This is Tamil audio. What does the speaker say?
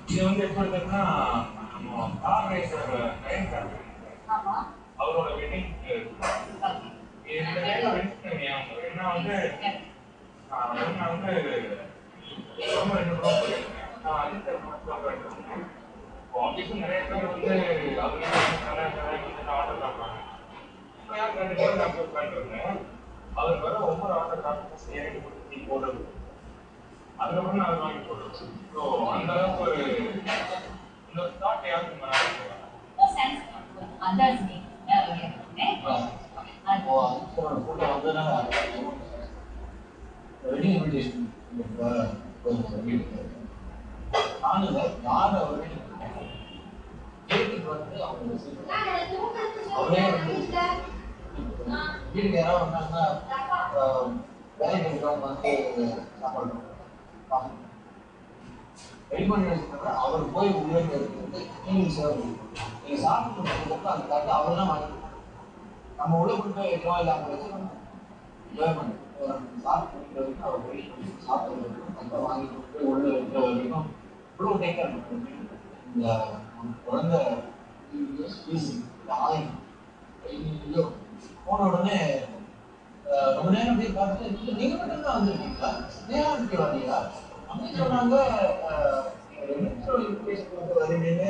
இது வந்து எப்படி இருக்குன்னா கார் ரேசர் அவரோட வெட்டிங் இந்த டைம்ல என்ன வந்து நான் வந்து ரொம்ப 2 ரூபா ஆஃபீஸும் நிறைய பேர் வந்து அவங்க ஆர்டர் காட்டுறாங்க. யார் 2 பேர் நான் உட்காந்துருக்கேன். அவர் வர ஒவ்வொரு ஆர்டர் காட்டு எனக்கு கொடுத்து போடுறது அதுக்கப்புறம் நான் அதை வாங்கி போடுறேன். ஸோ அந்த அளவுக்கு ஒரு இந்த தாட் யாருக்கு வெட்டிங் இன்விடேஷன் நானுங்க யார் அவர் வீட்டுக்கு வந்து அவங்க அவரே வீட்டுக்கு யாராவது வந்தாங்கன்னா வேலைக்கு இருக்கிறவங்க வந்து சாப்பாடு ரெடி பண்ணி வச்சுருக்காங்க. அவர் போய் உள்ளே எடுத்துட்டு நீங்கள் சேவை நீங்கள் சாப்பிட்டு அந்த காட்டு அவர் தான் வாங்கி நம்ம உள்ள கொண்டு போய் எதுவும் இல்லாமல் வச்சு என்ஜாய் பண்ணி சாப்பிட்டு முடிக்கிற வரைக்கும் அவர் வெயிட் பண்ணி சாப்பிட்றது வரைக்கும் அப்புறம் வாங்கி போய் உள்ள இருக்கிற வரைக்கும் இவ்வளோ டேக்கர் இந்த குழந்தை ஐயோ போன உடனே ரொம்ப நேரம் போய் பார்த்துட்டு நீங்கள் மட்டும் தான் வந்துருக்கீங்களா நேரம் இருக்கு வரீங்களா அப்படின்னு சொன்னாங்க. வருவீங்க